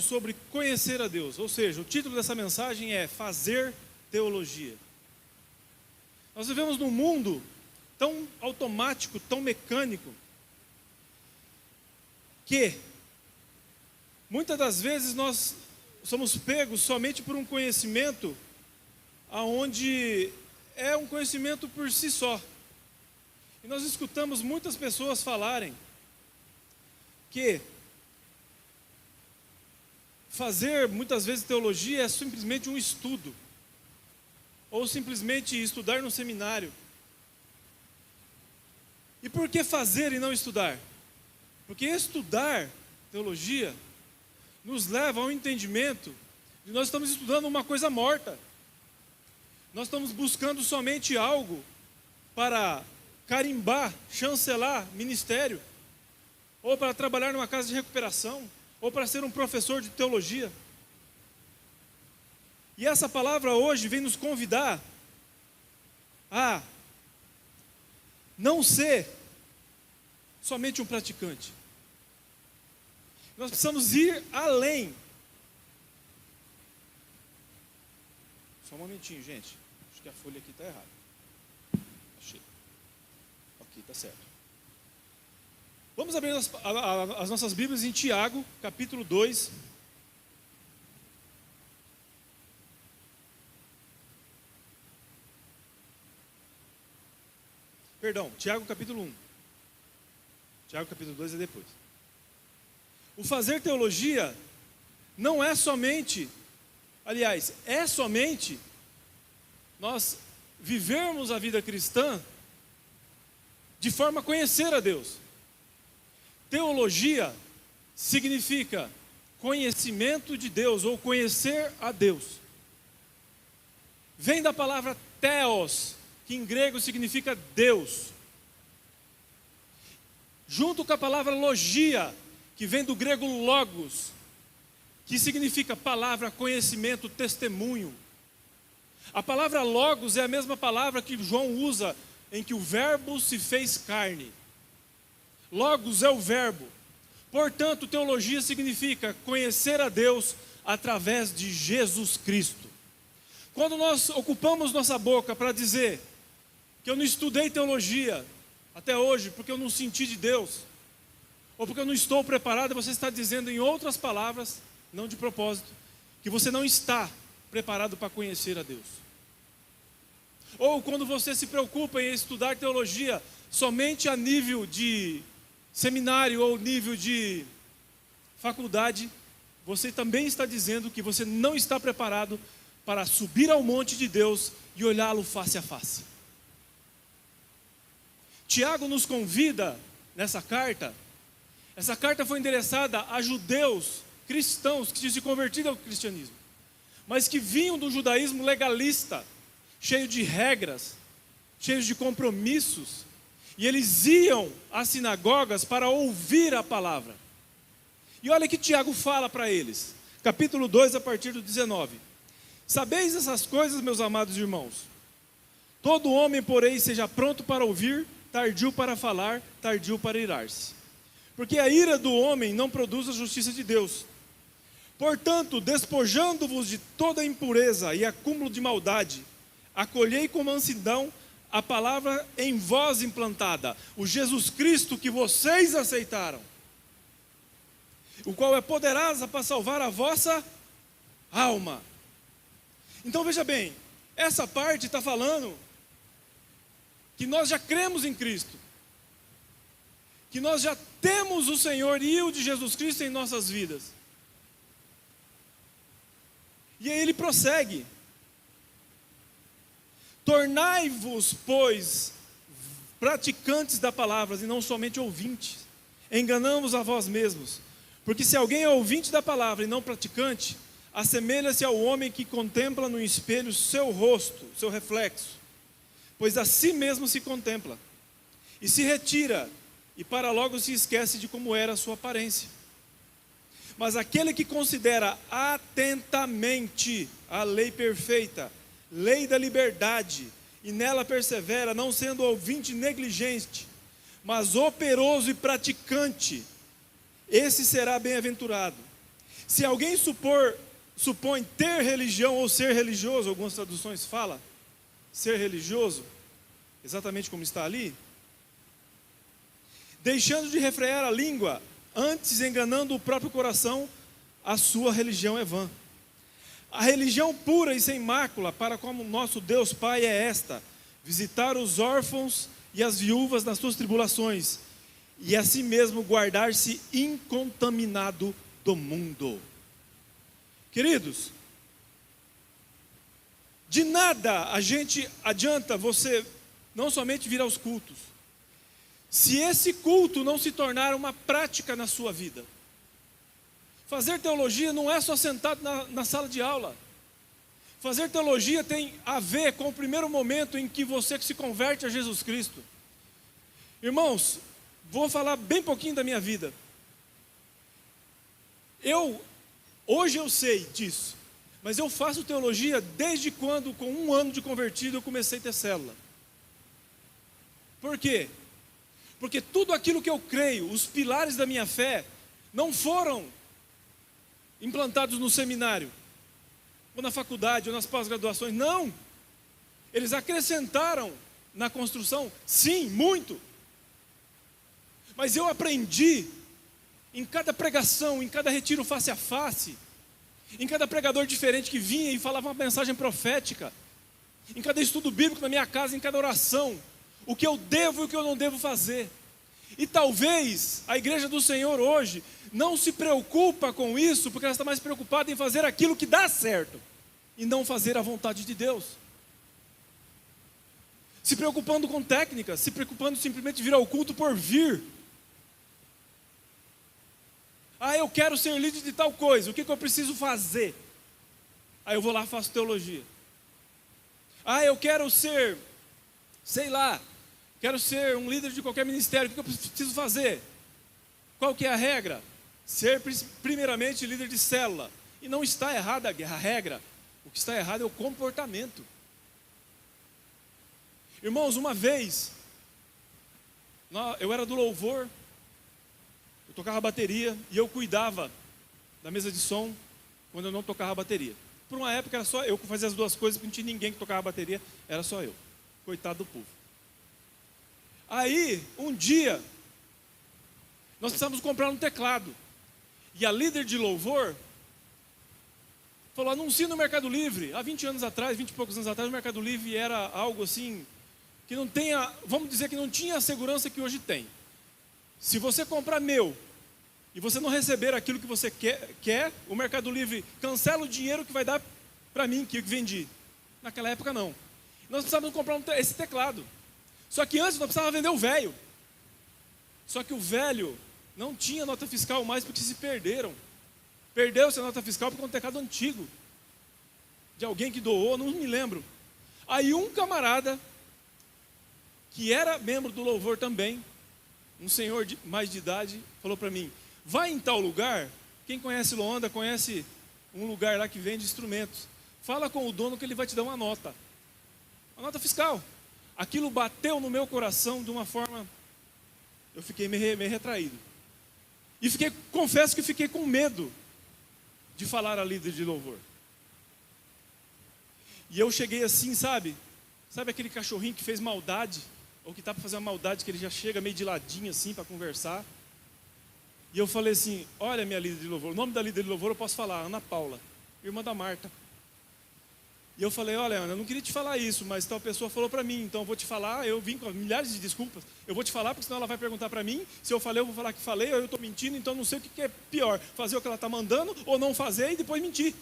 sobre conhecer a Deus, ou seja, o título dessa mensagem é Fazer Teologia. Nós vivemos num mundo tão automático, tão mecânico, que muitas das vezes nós somos pegos somente por um conhecimento aonde é um conhecimento por si só. E nós escutamos muitas pessoas falarem que fazer muitas vezes teologia é simplesmente um estudo, ou simplesmente estudar no seminário. E por que fazer e não estudar? Porque estudar teologia nos leva ao entendimento de nós estamos estudando uma coisa morta. Nós estamos buscando somente algo para carimbar, chancelar ministério, ou para trabalhar numa casa de recuperação, ou para ser um professor de teologia. E essa palavra hoje vem nos convidar a não ser somente um praticante. Nós precisamos ir além. Só um momentinho, gente. Acho que a folha aqui está errada. Achei. Aqui, está certo. Vamos abrir as nossas Bíblias em Tiago, capítulo 2. Perdão, Tiago capítulo 1. Tiago capítulo 2 é depois. O fazer teologia não é somente, aliás, é somente nós vivermos a vida cristã de forma a conhecer a Deus. Teologia significa conhecimento de Deus ou conhecer a Deus. Vem da palavra theos, que em grego significa Deus, junto com a palavra logia, que vem do grego logos, que significa palavra, conhecimento, testemunho. A palavra logos é a mesma palavra que João usa em que o verbo se fez carne. Logos é o verbo. Portanto, teologia significa conhecer a Deus através de Jesus Cristo. Quando nós ocupamos nossa boca para dizer que eu não estudei teologia até hoje porque eu não senti de Deus, ou porque eu não estou preparado, você está dizendo em outras palavras, não de propósito, que você não está preparado para conhecer a Deus. Ou quando você se preocupa em estudar teologia somente a nível de seminário ou nível de faculdade, você também está dizendo que você não está preparado para subir ao monte de Deus e olhá-lo face a face. Tiago nos convida nessa carta. Essa carta foi endereçada a judeus cristãos que tinham se convertido ao cristianismo, mas que vinham do judaísmo legalista, cheio de regras, cheios de compromissos, e eles iam às sinagogas para ouvir a palavra. E olha que Tiago fala para eles, capítulo 2, a partir do 19. Sabeis essas coisas, meus amados irmãos? Todo homem, porém, seja pronto para ouvir, tardio para falar, tardio para irar-se. Porque a ira do homem não produz a justiça de Deus. Portanto, despojando-vos de toda impureza e acúmulo de maldade, acolhei com mansidão a palavra em vós implantada, o Jesus Cristo que vocês aceitaram, o qual é poderosa para salvar a vossa alma. Então veja bem, essa parte está falando que nós já cremos em Cristo, que nós já temos o senhorio de Jesus Cristo em nossas vidas. E aí ele prossegue: tornai-vos, pois, praticantes da palavra e não somente ouvintes, enganamos a vós mesmos, porque se alguém é ouvinte da palavra e não praticante, assemelha-se ao homem que contempla no espelho seu rosto, seu reflexo, pois a si mesmo se contempla, e se retira, e para logo se esquece de como era a sua aparência. Mas aquele que considera atentamente a lei perfeita, lei da liberdade, e nela persevera, não sendo ouvinte negligente, mas operoso e praticante, esse será bem-aventurado. Se alguém supõe ter religião ou ser religioso, algumas traduções falam ser religioso, exatamente como está ali, deixando de refrear a língua, antes enganando o próprio coração, a sua religião é vã. A religião pura e sem mácula para como nosso Deus Pai é esta: visitar os órfãos e as viúvas nas suas tribulações, e assim mesmo guardar-se incontaminado do mundo. Queridos, de nada adianta você não somente vir aos cultos, se esse culto não se tornar uma prática na sua vida. Fazer teologia não é só sentado na sala de aula. Fazer teologia tem a ver com o primeiro momento em que você se converte a Jesus Cristo. Irmãos, vou falar bem pouquinho da minha vida. Hoje eu sei disso, mas eu faço teologia desde quando, com 1 ano de convertido, eu comecei a ter célula. Por quê? Porque tudo aquilo que eu creio, os pilares da minha fé, não foram implantados no seminário, ou na faculdade, ou nas pós-graduações, não. Eles acrescentaram na construção, sim, muito. Mas eu aprendi, em cada pregação, em cada retiro face a face, em cada pregador diferente que vinha e falava uma mensagem profética, em cada estudo bíblico na minha casa, em cada oração, o que eu devo e o que eu não devo fazer. E talvez a igreja do Senhor hoje não se preocupa com isso, porque ela está mais preocupada em fazer aquilo que dá certo, e não fazer a vontade de Deus. Se preocupando com técnicas, se preocupando simplesmente de vir ao culto por vir. Eu quero ser líder de tal coisa, o que eu preciso fazer? Aí eu vou lá e faço teologia. Eu quero ser, quero ser um líder de qualquer ministério, o que eu preciso fazer? Qual que é a regra? Ser primeiramente líder de célula. E não está errada a regra, o que está errado é o comportamento. Irmãos, uma vez, eu era do louvor, eu tocava bateria e eu cuidava da mesa de som quando eu não tocava bateria. Por uma época era só eu que fazia as duas coisas, porque não tinha ninguém que tocava bateria, era só eu. Coitado do povo. Aí, um dia, nós precisávamos comprar um teclado. E a líder de louvor falou: anuncie no Mercado Livre. Há 20 anos atrás, 20 e poucos anos atrás, o Mercado Livre era algo assim, que não tenha, vamos dizer que não tinha a segurança que hoje tem. Se você comprar e você não receber aquilo que você quer, o Mercado Livre cancela o dinheiro que vai dar para mim, que eu vendi. Naquela época não. Nós precisávamos comprar esse teclado. Só que antes nós precisávamos vender o velho. Só que o velho não tinha nota fiscal mais, porque se perderam. Perdeu-se a nota fiscal porque é um teclado antigo, de alguém que doou, não me lembro. Aí um camarada, que era membro do louvor também, um senhor mais de idade, falou para mim: vai em tal lugar, quem conhece Loanda conhece um lugar lá que vende instrumentos. Fala com o dono que ele vai te dar uma nota fiscal. Aquilo bateu no meu coração de uma forma, eu fiquei meio retraído. E confesso que fiquei com medo de falar a líder de louvor. E eu cheguei assim, sabe aquele cachorrinho que fez maldade, ou que está para fazer uma maldade, que ele já chega meio de ladinho assim para conversar. E eu falei assim: olha, minha líder de louvor, o nome da líder de louvor eu posso falar, Ana Paula, irmã da Marta. E eu falei: olha, Ana, eu não queria te falar isso, mas tal pessoa falou para mim, então eu vou te falar. Eu vim com milhares de desculpas, eu vou te falar, porque senão ela vai perguntar para mim. Se eu falei, eu vou falar que falei, ou eu estou mentindo, então não sei o que é pior, fazer o que ela está mandando, ou não fazer e depois mentir.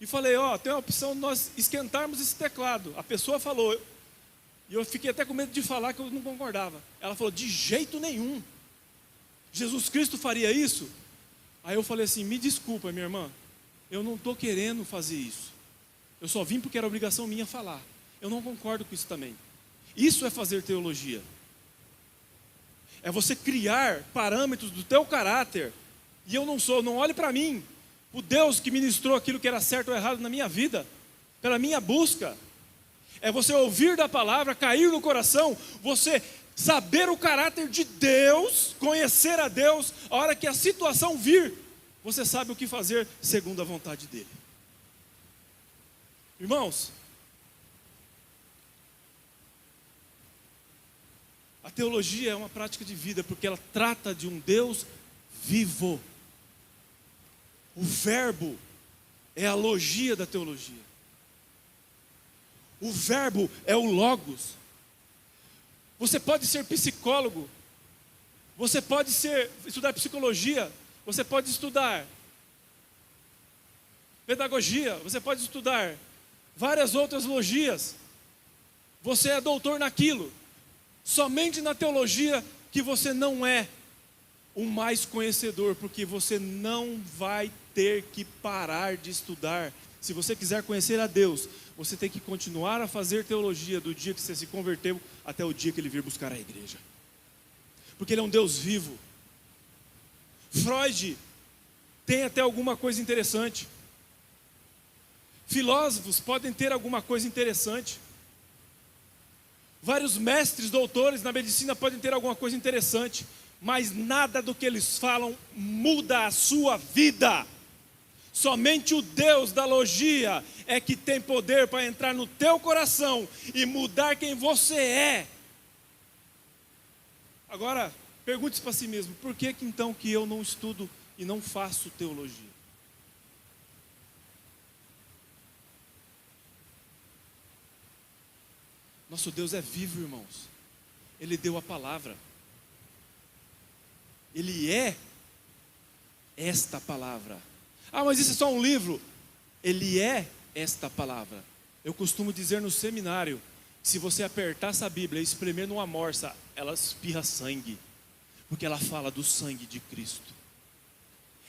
E falei: tem uma opção de nós esquentarmos esse teclado. A pessoa falou, e eu fiquei até com medo de falar que eu não concordava. Ela falou: de jeito nenhum, Jesus Cristo faria isso? Aí eu falei assim: me desculpa, minha irmã, eu não estou querendo fazer isso. Eu só vim porque era obrigação minha falar. Eu não concordo com isso também. Isso é fazer teologia. É você criar parâmetros do teu caráter. E eu não olhe para mim, o Deus que ministrou aquilo que era certo ou errado na minha vida, pela minha busca. É você ouvir da palavra, cair no coração, você saber o caráter de Deus, conhecer a Deus, a hora que a situação vir. você sabe o que fazer segundo a vontade dele. Irmãos, a teologia é uma prática de vida, porque ela trata de um Deus vivo. O verbo é a logia da teologia. O verbo é o logos. Você pode ser psicólogo, você pode estudar psicologia, você pode estudar pedagogia, você pode estudar várias outras logias. Você é doutor naquilo. Somente na teologia que você não é o mais conhecedor, porque você não vai ter que parar de estudar. Se você quiser conhecer a Deus, você tem que continuar a fazer teologia do dia que você se converteu até o dia que Ele vir buscar a igreja. Porque Ele é um Deus vivo. Freud tem até alguma coisa interessante. Filósofos podem ter alguma coisa interessante. Vários mestres, doutores na medicina podem ter alguma coisa interessante. Mas nada do que eles falam muda a sua vida. Somente o Deus da logia é que tem poder para entrar no teu coração e mudar quem você é. Agora, pergunte-se para si mesmo, por que então que eu não estudo e não faço teologia? Nosso Deus é vivo, irmãos. Ele deu a palavra. Ele é esta palavra. Ah, mas isso é só um livro. Ele é esta palavra. Eu costumo dizer no seminário, se você apertar essa Bíblia e espremer numa morsa, ela espirra sangue. Porque ela fala do sangue de Cristo.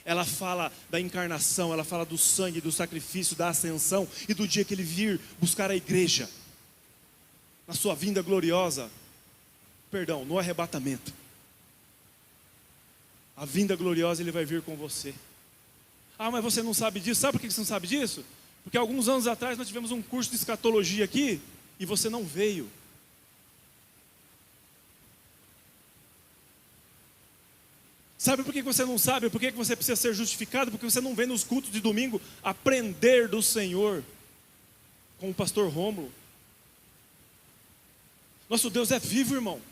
Ela fala da encarnação, ela fala do sangue, do sacrifício, da ascensão e do dia que Ele vir buscar a igreja. Na sua vinda gloriosa, perdão, no arrebatamento. A vinda gloriosa Ele vai vir com você. Ah, mas você não sabe disso. Sabe por que você não sabe disso? Porque alguns anos atrás nós tivemos um curso de escatologia aqui e você não veio. Sabe por que você não sabe? Por que você precisa ser justificado? Porque você não vem nos cultos de domingo aprender do Senhor, com o pastor Rômulo. Nosso Deus é vivo, irmão.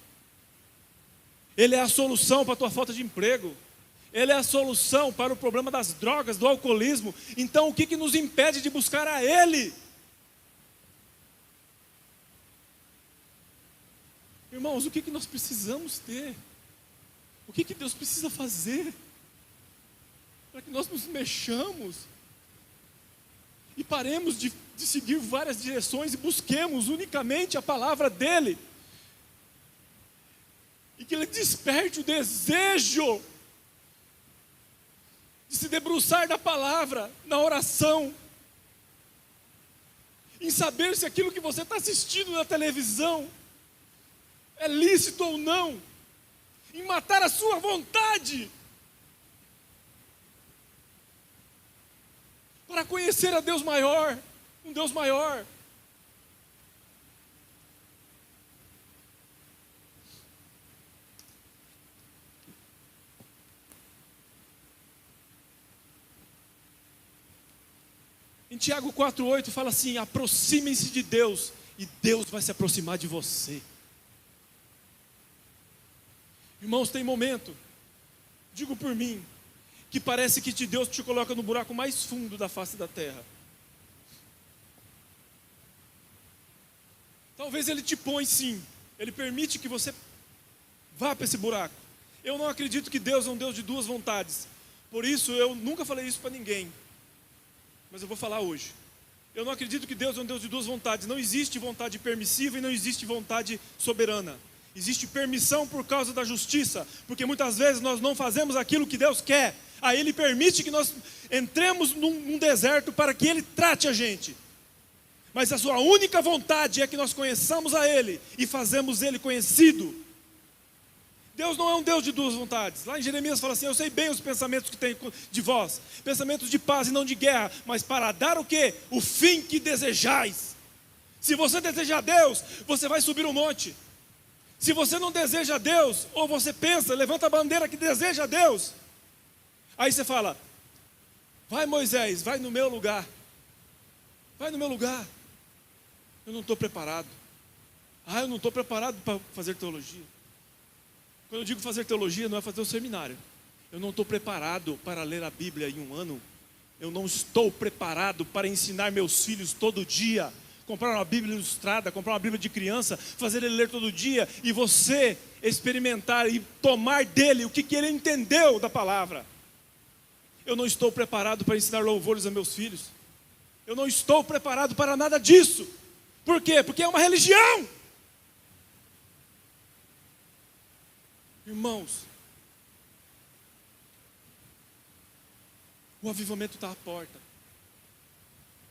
Ele é a solução para a tua falta de emprego. Ele é a solução para o problema das drogas, do alcoolismo. Então o que nos impede de buscar a Ele? Irmãos, o que nós precisamos ter? O que Deus precisa fazer? Para que nós nos mexamos e paremos de seguir várias direções e busquemos unicamente a palavra dEle. E que Ele desperte o desejo de se debruçar na palavra, na oração, em saber se aquilo que você está assistindo na televisão é lícito ou não, em matar a sua vontade, para conhecer a Deus maior, um Deus maior. Em Tiago 4,8 fala assim: aproximem-se de Deus e Deus vai se aproximar de você. Irmãos, tem momento, digo por mim, que parece que Deus te coloca no buraco mais fundo da face da terra. Talvez Ele te põe sim, Ele permite que você vá para esse buraco. Eu não acredito que Deus é um Deus de duas vontades. Por isso eu nunca falei isso para ninguém, mas eu vou falar hoje. Eu não acredito que Deus é um Deus de duas vontades. Não existe vontade permissiva e não existe vontade soberana. Existe permissão por causa da justiça, porque muitas vezes nós não fazemos aquilo que Deus quer. Aí Ele permite que nós entremos num deserto para que Ele trate a gente. Mas a sua única vontade é que nós conheçamos a Ele e fazemos Ele conhecido. Deus não é um Deus de duas vontades. Lá em Jeremias fala assim: eu sei bem os pensamentos que tem de vós, pensamentos de paz e não de guerra, mas para dar o quê? O fim que desejais. Se você deseja Deus, você vai subir um monte. Se você não deseja Deus, ou você pensa, levanta a bandeira que deseja Deus, aí você fala: Vai, Moisés, vai no meu lugar. Vai no meu lugar. Eu não estou preparado. Eu não estou preparado para fazer teologia. Quando eu digo fazer teologia, não é fazer um seminário. Eu não estou preparado para ler a Bíblia em um ano. Eu não estou preparado para ensinar meus filhos todo dia. Comprar uma Bíblia ilustrada, comprar uma Bíblia de criança, fazer ele ler todo dia. E você experimentar e tomar dele o que ele entendeu da palavra. Eu não estou preparado para ensinar louvores a meus filhos. Eu não estou preparado para nada disso. Por quê? Porque é uma religião. Irmãos, o avivamento está à porta.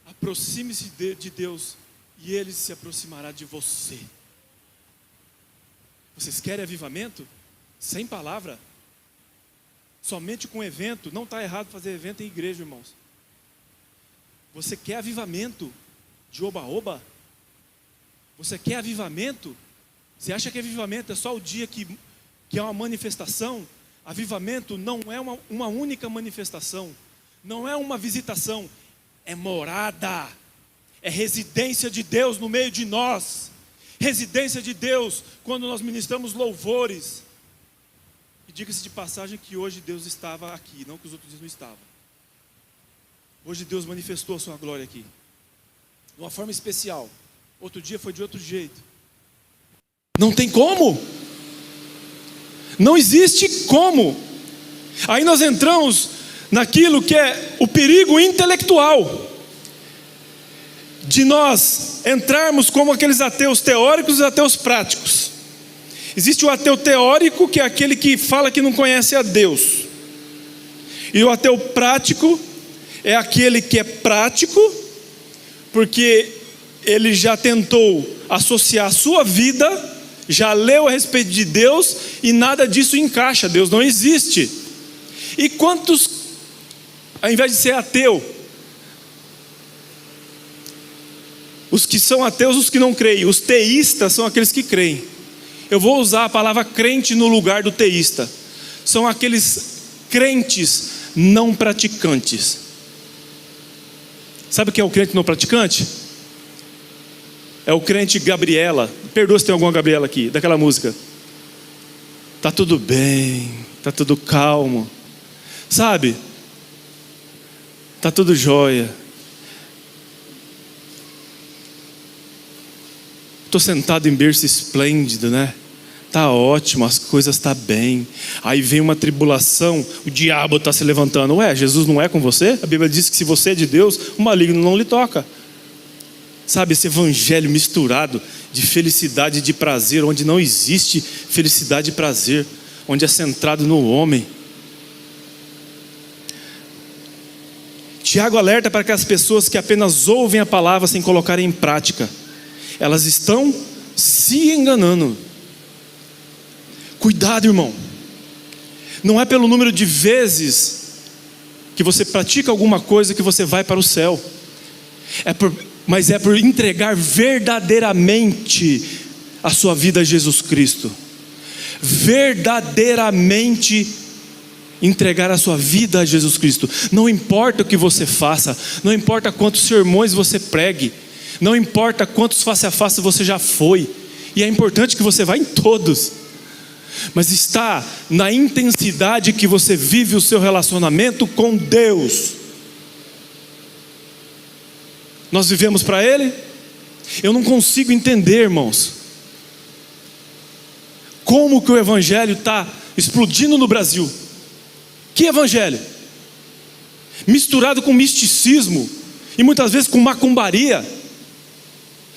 Aproxime-se de Deus e Ele se aproximará de você. Vocês querem avivamento? Sem palavra? Somente com evento? Não está errado fazer evento em igreja, irmãos. Você quer avivamento de oba-oba? Você quer avivamento? Você acha que avivamento é só o dia que é uma manifestação? Avivamento não é uma única manifestação. Não é uma visitação. É morada. É residência de Deus no meio de nós. Residência de Deus quando nós ministramos louvores. E diga-se de passagem que hoje Deus estava aqui, não que os outros dias não estavam. Hoje Deus manifestou a sua glória aqui, de uma forma especial. Outro dia foi de outro jeito. Não tem como. Não existe como. Aí nós entramos naquilo que é o perigo intelectual, de nós entrarmos como aqueles ateus teóricos e ateus práticos. Existe o ateu teórico, que é aquele que fala que não conhece a Deus. E o ateu prático é aquele que é prático, porque ele já tentou associar a sua vida, já leu a respeito de Deus, e nada disso encaixa, Deus não existe. E quantos, ao invés de ser ateu, os que são ateus, os que não creem, os teístas são aqueles que creem. Eu vou usar a palavra crente no lugar do teísta. São aqueles crentes não praticantes. Sabe o que é o crente não praticante? É o crente Gabriela. Perdoa se tem alguma Gabriela aqui, daquela música. Tá tudo bem, tá tudo calmo. Sabe? Tá tudo jóia. Estou sentado em berço esplêndido, né? Tá ótimo, as coisas estão bem. Aí vem uma tribulação, o diabo está se levantando. Ué, Jesus não é com você? A Bíblia diz que se você é de Deus, o maligno não lhe toca. Sabe, esse evangelho misturado de felicidade e de prazer, onde não existe felicidade e prazer, onde é centrado no homem. Tiago alerta para que as pessoas que apenas ouvem a palavra sem colocarem em prática, elas estão se enganando. Cuidado, irmão. Não é pelo número de vezes que você pratica alguma coisa que você vai para o céu. Mas é por entregar verdadeiramente a sua vida a Jesus Cristo. Verdadeiramente entregar a sua vida a Jesus Cristo. Não importa o que você faça, não importa quantos sermões você pregue, não importa quantos face a face você já foi, e é importante que você vá em todos, mas está na intensidade que você vive o seu relacionamento com Deus. Nós vivemos para Ele? Eu não consigo entender, irmãos, como que o evangelho está explodindo no Brasil. Que evangelho? Misturado com misticismo, e muitas vezes com macumbaria.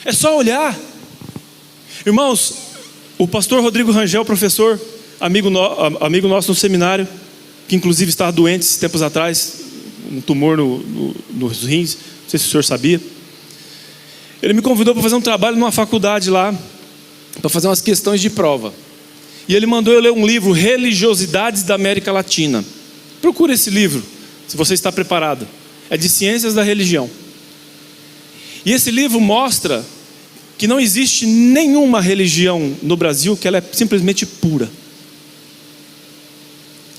É só olhar. Irmãos, o pastor Rodrigo Rangel, professor, amigo nosso no seminário, que inclusive estava doente esses tempos atrás, um tumor nos rins, não sei se o senhor sabia. Ele me convidou para fazer um trabalho numa faculdade lá, para fazer umas questões de prova. E ele mandou eu ler um livro, Religiosidades da América Latina. Procure esse livro, se você está preparado. É de ciências da religião. E esse livro mostra que não existe nenhuma religião no Brasil que ela é simplesmente pura.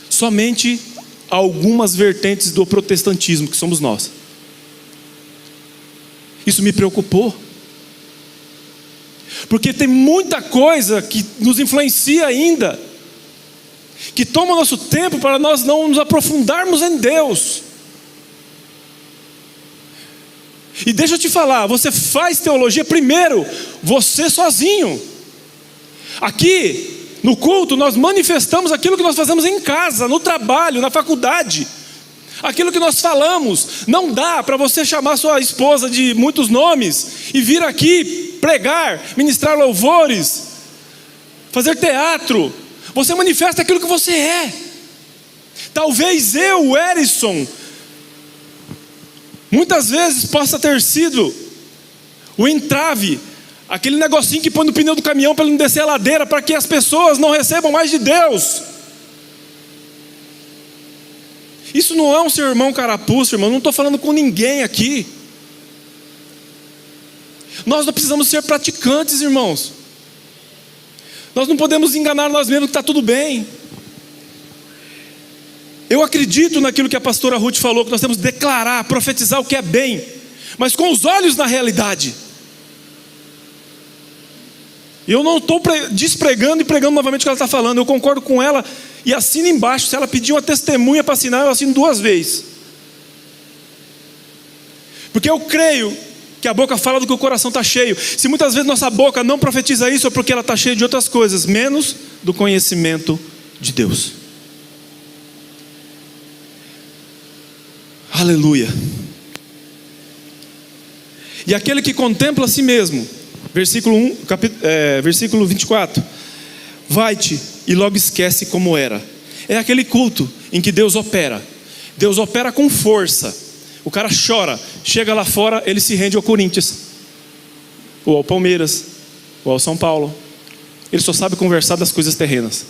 Somente algumas vertentes do protestantismo, que somos nós. Isso me preocupou, porque tem muita coisa que nos influencia ainda, que toma nosso tempo para nós não nos aprofundarmos em Deus. E deixa eu te falar, você faz teologia primeiro, você sozinho. Aqui no culto nós manifestamos aquilo que nós fazemos em casa, no trabalho, na faculdade, aquilo que nós falamos. Não dá para você chamar sua esposa de muitos nomes e vir aqui pregar, ministrar louvores, fazer teatro. Você manifesta aquilo que você é. Talvez eu, o Erison, muitas vezes possa ter sido o entrave, aquele negocinho que põe no pneu do caminhão para ele não descer a ladeira, para que as pessoas não recebam mais de Deus. Isso não é um sermão carapuço, irmão. Não estou falando com ninguém aqui. Nós não precisamos ser praticantes, irmãos. Nós não podemos enganar nós mesmos que está tudo bem. Eu acredito naquilo que a pastora Ruth falou, que nós temos que declarar, profetizar o que é bem, mas com os olhos na realidade. Eu não estou despregando e pregando novamente o que ela está falando. Eu concordo com ela e assino embaixo. Se ela pedir uma testemunha para assinar, eu assino 2 vezes. Porque eu creio que a boca fala do que o coração está cheio. Se muitas vezes nossa boca não profetiza isso, é porque ela está cheia de outras coisas, menos do conhecimento de Deus. Aleluia. E aquele que contempla a si mesmo, versículo 24, vai-te e logo esquece como era. É aquele culto em que Deus opera. Deus opera com força. O cara chora, chega lá fora, ele se rende ao Corinthians, ou ao Palmeiras, ou ao São Paulo. Ele só sabe conversar das coisas terrenas.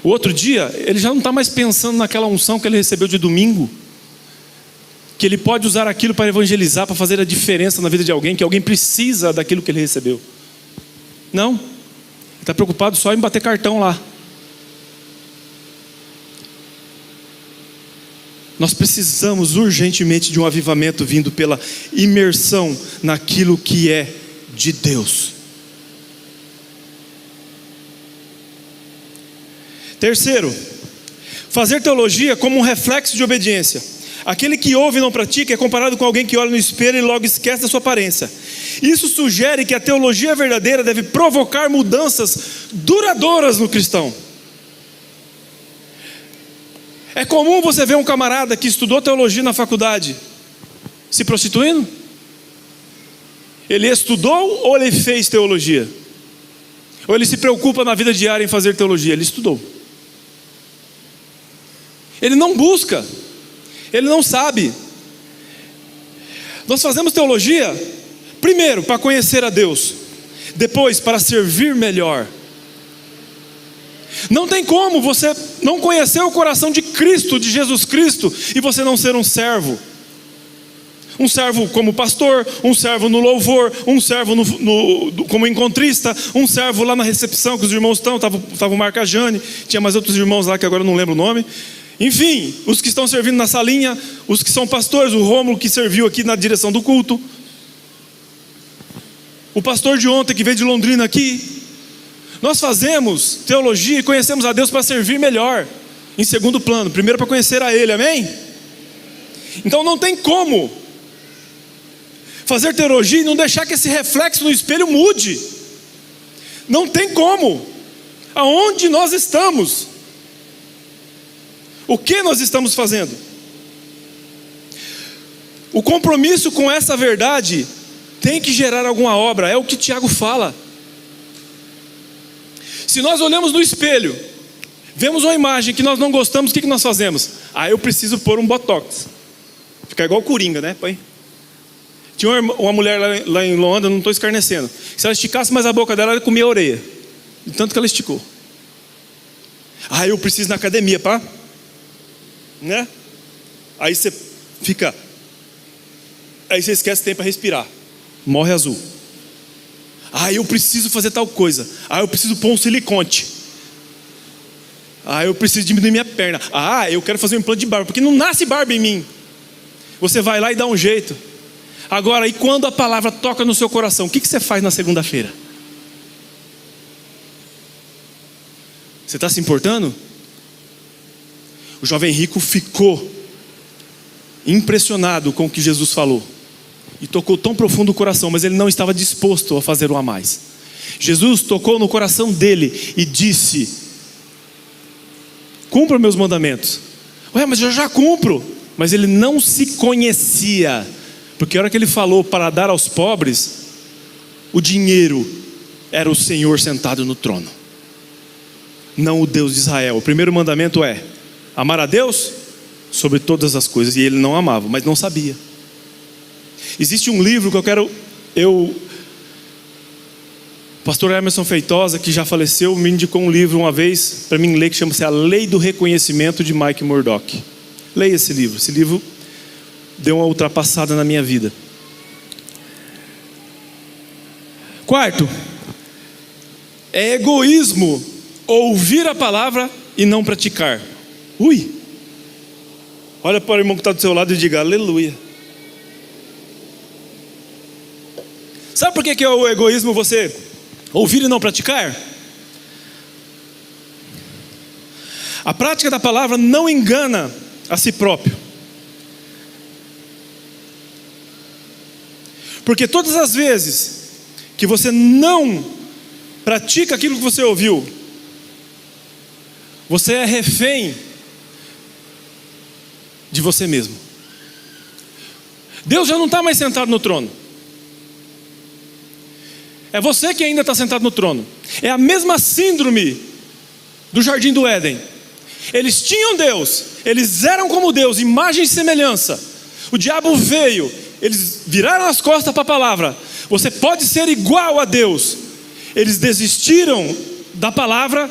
O outro dia, ele já não está mais pensando naquela unção que ele recebeu de domingo, que ele pode usar aquilo para evangelizar, para fazer a diferença na vida de alguém, que alguém precisa daquilo que ele recebeu. Não, ele está preocupado só em bater cartão lá. Nós precisamos urgentemente de um avivamento vindo pela imersão naquilo que é de Deus. Terceiro, fazer teologia como um reflexo de obediência. Aquele que ouve e não pratica é comparado com alguém que olha no espelho e logo esquece da sua aparência. Isso sugere que a teologia verdadeira deve provocar mudanças duradouras no cristão. É comum você ver um camarada que estudou teologia na faculdade se prostituindo? Ele estudou ou ele fez teologia? Ou ele se preocupa na vida diária em fazer teologia? Ele estudou. Ele não busca. Ele não sabe. Nós fazemos teologia primeiro para conhecer a Deus, depois para servir melhor. Não tem como você não conhecer o coração de Cristo, de Jesus Cristo, e você não ser um servo. Um servo como pastor, um servo no louvor, um servo como encontrista, um servo lá na recepção que os irmãos estão, estava o Marca Jane, tinha mais outros irmãos lá que agora eu não lembro o nome. Enfim, os que estão servindo na salinha, os que são pastores, o Rômulo que serviu aqui na direção do culto, o pastor de ontem que veio de Londrina aqui. Nós fazemos teologia e conhecemos a Deus para servir melhor, em segundo plano, primeiro para conhecer a Ele, amém? Então não tem como fazer teologia e não deixar que esse reflexo no espelho mude. Não tem como. Aonde nós estamos? O que nós estamos fazendo? O compromisso com essa verdade tem que gerar alguma obra, é o que Tiago fala. Se nós olhamos no espelho, vemos uma imagem que nós não gostamos, o que nós fazemos? Eu preciso pôr um botox. Fica igual Coringa, né? Põe. Tinha uma mulher lá em Luanda, não estou escarnecendo, se ela esticasse mais a boca dela, ela comia a orelha, de tanto que ela esticou. Eu preciso ir na academia, pá, né? Aí você fica, aí você esquece tempo para respirar, morre azul. Eu preciso fazer tal coisa, eu preciso pôr um silicone. eu preciso diminuir minha perna. Eu quero fazer um implante de barba, porque não nasce barba em mim. Você vai lá e dá um jeito. Agora, e quando a palavra toca no seu coração, o que você faz na segunda-feira? Você está se importando? O jovem rico ficou impressionado com o que Jesus falou. E tocou tão profundo o coração, mas ele não estava disposto a fazer o a mais. Jesus tocou no coração dele e disse: cumpra meus mandamentos. Mas eu já cumpro. Mas ele não se conhecia, porque a hora que ele falou para dar aos pobres, o dinheiro era o Senhor sentado no trono, não o Deus de Israel. O primeiro mandamento é amar a Deus sobre todas as coisas. E ele não amava, mas não sabia. Existe um livro que o pastor Emerson Feitosa, que já faleceu, me indicou um livro uma vez para mim ler, que chama-se A Lei do Reconhecimento, de Mike Murdock. Leia esse livro. Esse livro deu uma ultrapassada na minha vida. Quarto, é egoísmo ouvir a palavra e não praticar. Olha para o irmão que está do seu lado e diga aleluia. Sabe por que é o egoísmo você ouvir e não praticar? A prática da palavra não engana a si próprio. Porque todas as vezes que você não pratica aquilo que você ouviu, você é refém de você mesmo. Deus já não está mais sentado no trono. É você que ainda está sentado no trono. É a mesma síndrome do jardim do Éden. Eles tinham Deus, eles eram como Deus, imagem e semelhança. O diabo veio, eles viraram as costas para a palavra. Você pode ser igual a Deus. Eles desistiram da palavra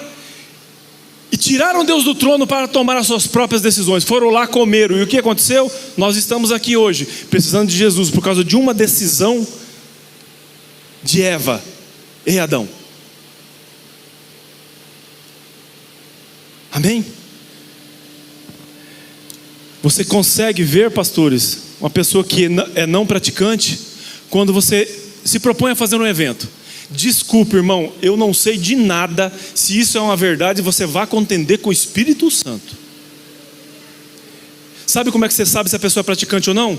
e tiraram Deus do trono para tomar as suas próprias decisões. Foram lá, comeram. E o que aconteceu? Nós estamos aqui hoje precisando de Jesus por causa de uma decisão de Eva e Adão. Amém? Você consegue ver, pastores, uma pessoa que é não praticante, quando você se propõe a fazer um evento. Desculpe, irmão, eu não sei de nada. Se isso é uma verdade, você vai contender com o Espírito Santo. Sabe como é que você sabe se a pessoa é praticante ou não?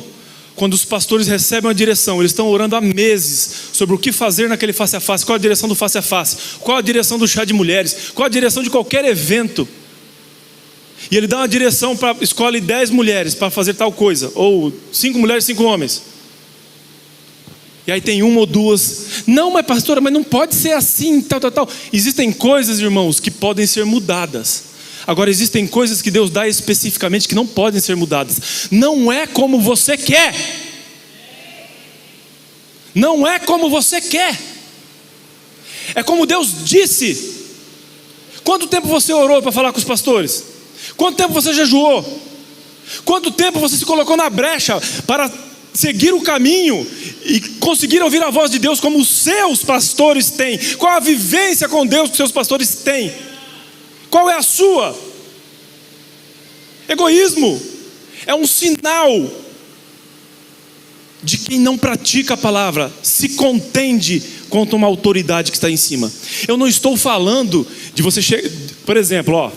Quando os pastores recebem uma direção, eles estão orando há meses sobre o que fazer naquele face a face. Qual a direção do face a face? Qual a direção do chá de mulheres? Qual a direção de qualquer evento? E ele dá uma direção, escolhe 10 mulheres para fazer tal coisa, ou 5 mulheres, 5 homens. E aí tem uma ou duas. Não, mas pastora, mas não pode ser assim, tal. Existem coisas, irmãos, que podem ser mudadas. Agora existem coisas que Deus dá especificamente que não podem ser mudadas. Não é como você quer. Não é como você quer. É como Deus disse. Quanto tempo você orou para falar com os pastores? Quanto tempo você jejuou? Quanto tempo você se colocou na brecha para seguir o caminho e conseguir ouvir a voz de Deus como os seus pastores têm? Qual a vivência com Deus que os seus pastores têm? Qual é a sua? Egoísmo é um sinal de quem não pratica a palavra, se contende contra uma autoridade que está em cima. Eu não estou falando de você chegar, por exemplo,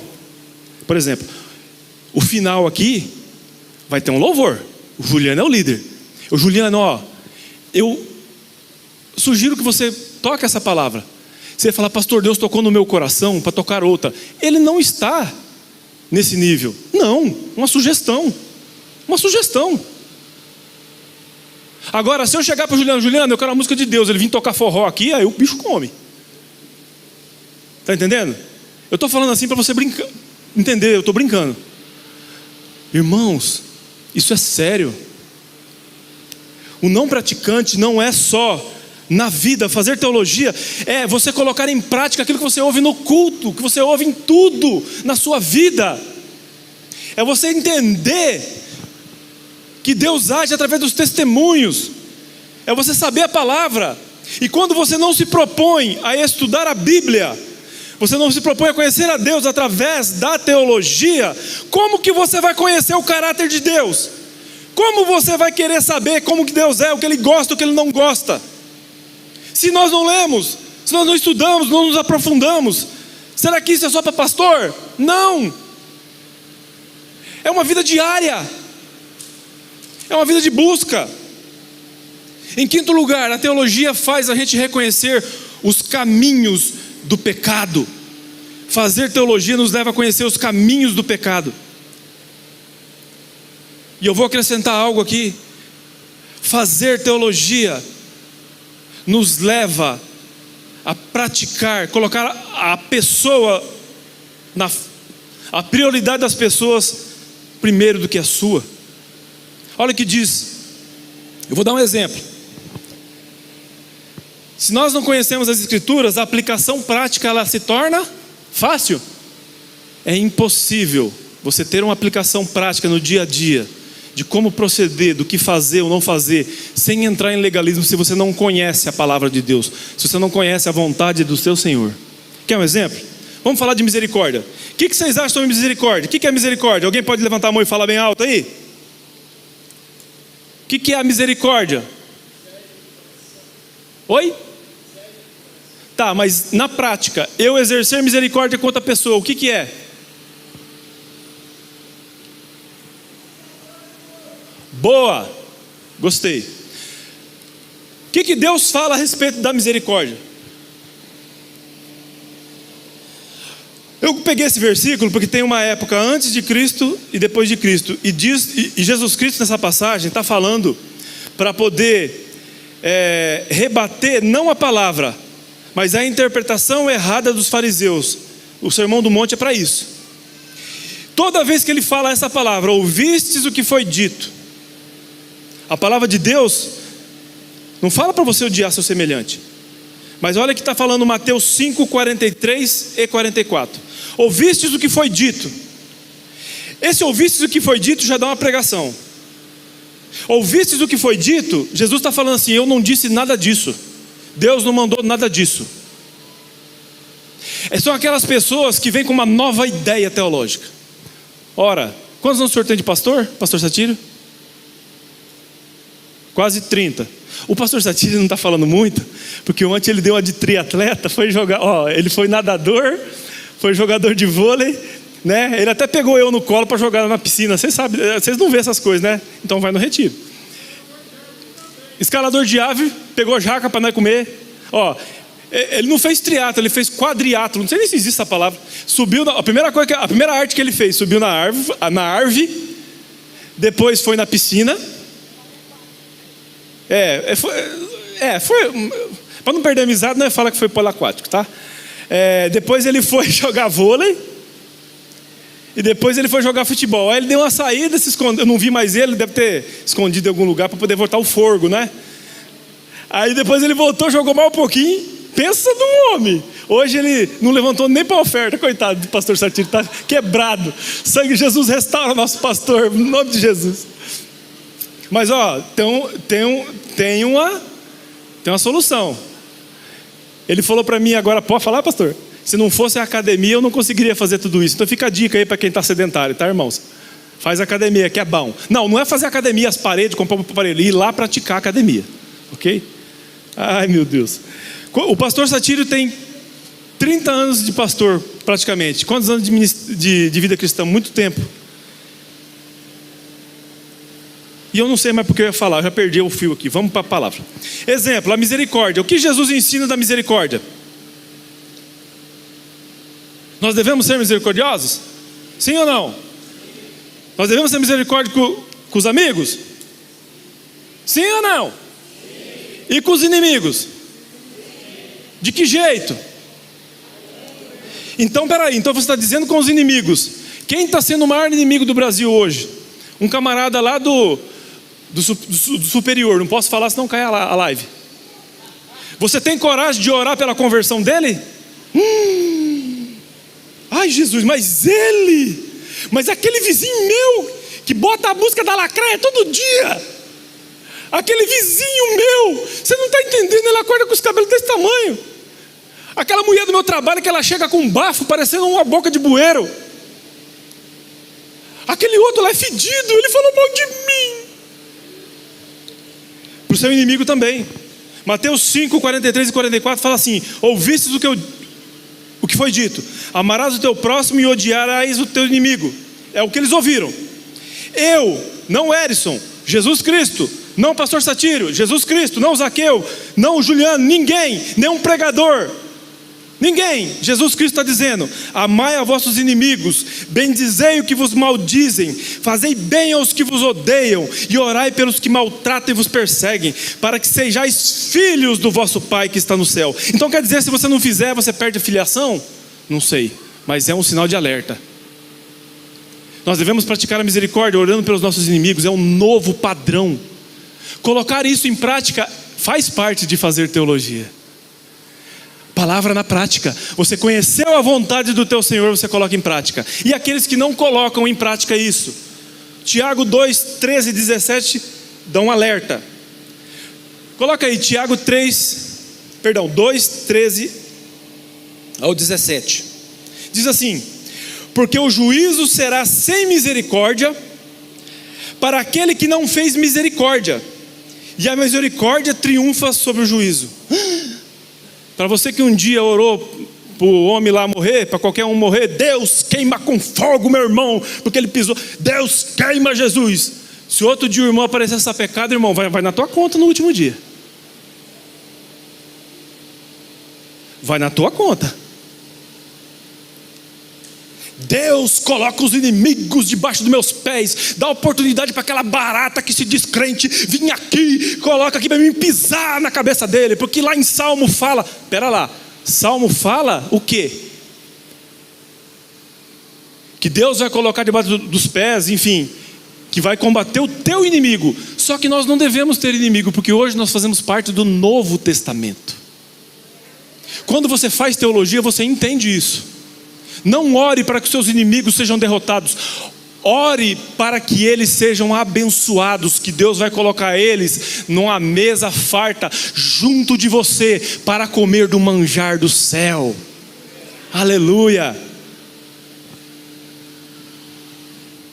o final aqui vai ter um louvor. O Juliano é o líder. O Juliano, eu sugiro que você toque essa palavra. Você fala, pastor, Deus tocou no meu coração para tocar outra. Ele não está nesse nível. Não, uma sugestão. Uma sugestão. Agora, se eu chegar para o Juliano, eu quero a música de Deus, ele vir tocar forró aqui, aí o bicho come. Está entendendo? Eu estou falando assim para você brincar, entender, eu estou brincando. Irmãos, isso é sério. O não praticante não é só na vida, fazer teologia é você colocar em prática aquilo que você ouve no culto, que você ouve em tudo na sua vida. É você entender que Deus age através dos testemunhos. É você saber a palavra. E quando você não se propõe a estudar a Bíblia, você não se propõe a conhecer a Deus através da teologia, como que você vai conhecer o caráter de Deus? Como você vai querer saber como que Deus é, o que Ele gosta, o que Ele não gosta? Se nós não lemos, se nós não estudamos, não nos aprofundamos, será que isso é só para pastor? Não! É uma vida diária, é uma vida de busca. Em quinto lugar, a teologia faz a gente reconhecer os caminhos do pecado. Fazer teologia nos leva a conhecer os caminhos do pecado. E eu vou acrescentar algo aqui. Fazer teologia nos leva a praticar, colocar a pessoa, a prioridade das pessoas primeiro do que a sua. Olha o que diz. Eu vou dar um exemplo. Se nós não conhecemos as Escrituras, a aplicação prática ela se torna fácil. É impossível você ter uma aplicação prática no dia a dia de como proceder, do que fazer ou não fazer, sem entrar em legalismo, se você não conhece a palavra de Deus, se você não conhece a vontade do seu Senhor. Quer um exemplo? Vamos falar de misericórdia. O que vocês acham sobre misericórdia? O que é misericórdia? Alguém pode levantar a mão e falar bem alto aí? O que é a misericórdia? Oi? Tá, mas na prática, eu exercer misericórdia contra a pessoa, o que é? Boa, gostei. O que Deus fala a respeito da misericórdia? Eu peguei esse versículo porque tem uma época antes de Cristo e depois de Cristo. E Jesus Cristo nessa passagem está falando para poder rebater não a palavra, mas a interpretação errada dos fariseus. O Sermão do Monte é para isso. Toda vez que ele fala essa palavra, ouvistes o que foi dito. A palavra de Deus não fala para você odiar seu semelhante. Mas olha que está falando Mateus 5, 43 e 44. Ouvistes o que foi dito. Esse ouvistes o que foi dito já dá uma pregação. Ouvistes o que foi dito, Jesus está falando assim: eu não disse nada disso. Deus não mandou nada disso. São aquelas pessoas que vêm com uma nova ideia teológica. Ora, quantos anos o senhor tem de pastor? Pastor Satírio? Quase 30. O pastor Satírio não está falando muito, porque ontem ele deu uma de triatleta, foi jogar, ele foi nadador, foi jogador de vôlei, né? Ele até pegou eu no colo para jogar na piscina. Vocês sabem, vocês não vêem essas coisas, né? Então vai no retiro. Escalador de ave, pegou jaca para nós comer. Ele não fez triatlo, ele fez quadriatlo. Não sei nem se existe essa palavra. Subiu a primeira arte que ele fez, subiu na árvore, depois foi na piscina. Foi para não perder a amizade, não fala que foi polo aquático, tá? Depois ele foi jogar vôlei. E depois ele foi jogar futebol. Aí ele deu uma saída, se escondeu. Eu não vi mais ele deve ter escondido em algum lugar para poder voltar o forgo, né? Aí depois ele voltou, jogou mais um pouquinho. Pensa no homem. Hoje ele não levantou nem para oferta. Coitado do pastor Satírio, está quebrado. Sangue de Jesus restaura nosso pastor, no nome de Jesus. Mas tem uma solução. Ele falou para mim agora: pode falar, pastor? Se não fosse a academia, eu não conseguiria fazer tudo isso. Então fica a dica aí para quem está sedentário, tá, irmãos? Faz academia, que é bom. Não é fazer academia, as paredes, comprar um aparelho, ir lá praticar academia, ok? Ai, meu Deus. O pastor Satírio tem 30 anos de pastor, praticamente. Quantos anos de vida cristã? Muito tempo. E eu não sei mais porque eu ia falar, eu já perdi o fio aqui. Vamos para a palavra. Exemplo, a misericórdia. O que Jesus ensina da misericórdia? Nós devemos ser misericordiosos? Sim ou não? Nós devemos ter misericórdia com os amigos? Sim ou não? Sim. E com os inimigos? De que jeito? Então peraí, então você está dizendo com os inimigos. Quem está sendo o maior inimigo do Brasil hoje? Um camarada lá do superior. Não posso falar senão cai a live. Você tem coragem de orar pela conversão dele? Ai Jesus, mas aquele vizinho meu que bota a música da lacraia todo dia, aquele vizinho meu, você não está entendendo, ele acorda com os cabelos desse tamanho, Aquela mulher do meu trabalho que ela chega com um bafo parecendo uma boca de bueiro. Aquele outro lá é fedido, ele falou mal de mim. Para o seu inimigo também. Mateus 5, 43 e 44 fala assim: ouvistes o que foi dito, amarás o teu próximo e odiarás o teu inimigo. É o que eles ouviram. Eu, não Erison, Jesus Cristo, não pastor Satírio, Jesus Cristo, não Zaqueu, não Juliano, ninguém, nenhum pregador, ninguém. Jesus Cristo está dizendo: amai a vossos inimigos, bendizei o que vos maldizem, fazei bem aos que vos odeiam, e orai pelos que maltratam e vos perseguem, para que sejais filhos do vosso Pai que está no céu. Então quer dizer, se você não fizer, você perde a filiação? Não sei, mas é um sinal de alerta. Nós devemos praticar a misericórdia orando pelos nossos inimigos. É um novo padrão. Colocar isso em prática faz parte de fazer teologia. Palavra na prática. Você conheceu a vontade do teu Senhor, você coloca em prática. E aqueles que não colocam em prática isso, Tiago 2, 13 e 17 dão um alerta. Coloca aí Tiago 2, 13 ao 17. Diz assim: porque o juízo será sem misericórdia para aquele que não fez misericórdia, e a misericórdia triunfa sobre o juízo. Para você que um dia orou para o homem lá morrer, para qualquer um morrer, Deus queima com fogo meu irmão, porque ele pisou, Deus queima Jesus. Se outro dia o irmão aparecer sapecado, irmão, vai na tua conta no último dia. Vai na tua conta. Deus coloca os inimigos debaixo dos meus pés, dá oportunidade para aquela barata que se diz crente vir aqui, coloca aqui para mim pisar na cabeça dele, porque lá em Salmo fala, pera lá, Salmo fala o quê? Que Deus vai colocar debaixo dos pés, enfim, que vai combater o teu inimigo. Só que nós não devemos ter inimigo, porque hoje nós fazemos parte do Novo Testamento. Quando você faz teologia, você entende isso. Não ore para que os seus inimigos sejam derrotados. Ore para que eles sejam abençoados, que Deus vai colocar eles numa mesa farta junto de você para comer do manjar do céu. Aleluia.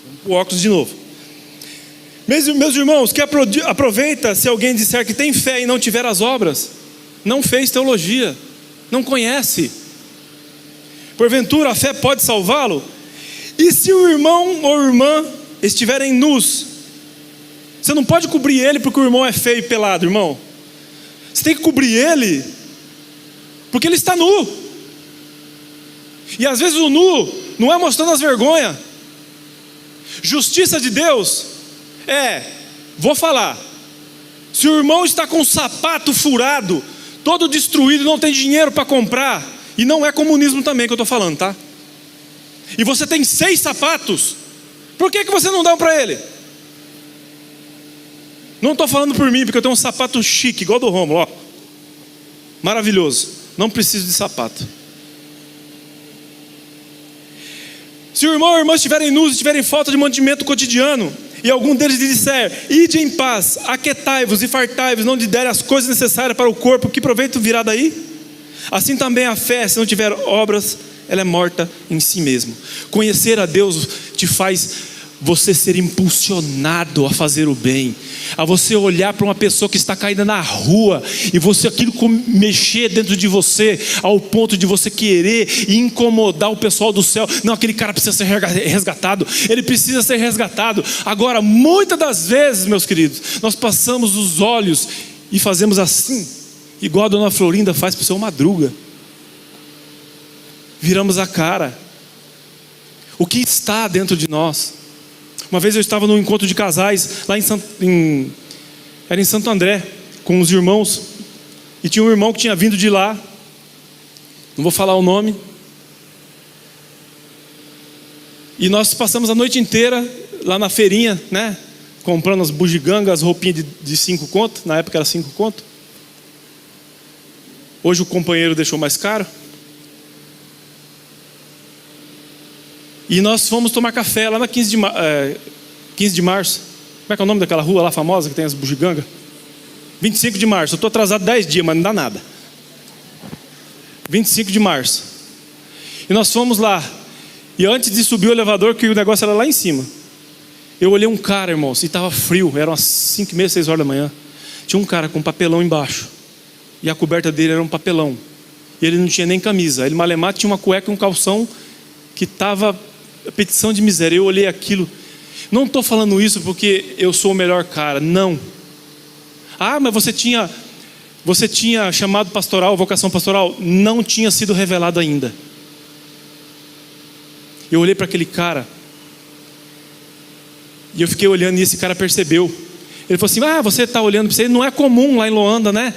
Vamos para o óculos de novo. Meus irmãos, que aproveita se alguém disser que tem fé e não tiver as obras, não fez teologia, não conhece. Porventura a fé pode salvá-lo? E se o irmão ou irmã estiverem nus, você não pode cobrir ele porque o irmão é feio e pelado, irmão. Você tem que cobrir ele porque ele está nu. E às vezes o nu não é mostrando as vergonhas. Justiça de Deus vou falar, se o irmão está com o sapato furado, todo destruído, não tem dinheiro para comprar, e não é comunismo também que eu estou falando, tá? E você tem 6 sapatos, por que você não dá para ele? Não estou falando por mim, porque eu tenho um sapato chique, igual do Rômulo, ó. Maravilhoso, não preciso de sapato. Se o irmão ou a irmã estiverem nus, estiverem em falta de mantimento cotidiano, e algum deles lhe disser: ide em paz, aquietai-vos e fartai-vos, não lhe derem as coisas necessárias para o corpo, que proveito virá daí? Assim também a fé, se não tiver obras, ela é morta em si mesma. Conhecer a Deus te faz você ser impulsionado a fazer o bem, a você olhar para uma pessoa que está caída na rua, e você aquilo mexer dentro de você, ao ponto de você querer e incomodar o pessoal do céu. Não, aquele cara precisa ser resgatado, ele precisa ser resgatado. Agora, muitas das vezes, meus queridos, nós passamos os olhos e fazemos assim, igual a dona Florinda faz para o seu Madruga. Viramos a cara. O que está dentro de nós? Uma vez eu estava num encontro de casais lá era em Santo André, com os irmãos, e tinha um irmão que tinha vindo de lá, não vou falar o nome, e nós passamos a noite inteira lá na feirinha, né, comprando as bugigangas, as roupinhas de 5 conto, na época era 5 conto. Hoje o companheiro deixou mais caro. E nós fomos tomar café lá na 15 de março. Como é que é o nome daquela rua lá famosa que tem as bugigangas? 25 de março. Eu estou atrasado 10 dias, mas não dá nada. 25 de março. E nós fomos lá. E antes de subir o elevador, que o negócio era lá em cima, eu olhei um cara, irmãos, e estava frio, eram umas 5h30, 6 horas da manhã. Tinha um cara com um papelão embaixo, e a coberta dele era um papelão, e ele não tinha nem camisa. Ele malemar tinha uma cueca e um calção que estava a petição de miséria. Eu olhei aquilo. Não estou falando isso porque eu sou o melhor cara, não. Ah, mas você tinha chamado pastoral, vocação pastoral. Não tinha sido revelado ainda. Eu olhei para aquele cara e eu fiquei olhando, e esse cara percebeu. Ele falou assim: ah, você está olhando para você, não é comum lá em Loanda, né?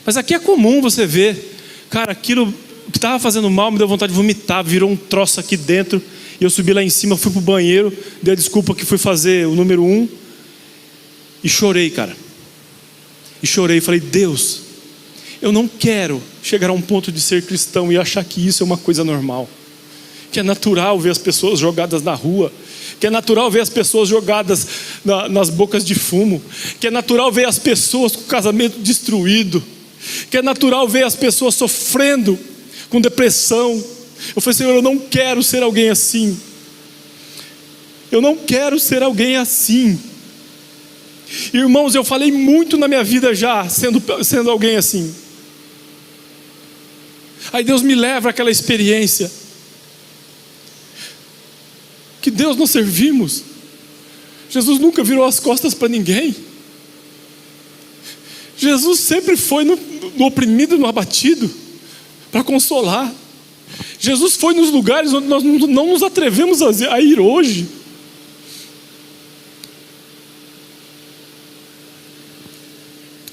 Mas aqui é comum você ver. Cara, aquilo que estava fazendo mal me deu vontade de vomitar, virou um troço aqui dentro. E eu subi lá em cima, fui para o banheiro, dei a desculpa que fui fazer o número 1 e chorei, cara. E chorei, falei: Deus, eu não quero chegar a um ponto de ser cristão e achar que isso é uma coisa normal, que é natural ver as pessoas jogadas na rua, que é natural ver as pessoas jogadas nas bocas de fumo, que é natural ver as pessoas com o casamento destruído, que é natural ver as pessoas sofrendo com depressão. Eu falei: Senhor, eu não quero ser alguém assim. Eu não quero ser alguém assim. Irmãos, eu falei muito na minha vida já sendo alguém assim. Aí Deus me leva àquela experiência que Deus nós servimos. Jesus nunca virou as costas para ninguém. Jesus sempre foi no oprimido e no abatido para consolar. Jesus foi nos lugares onde nós não nos atrevemos a ir hoje.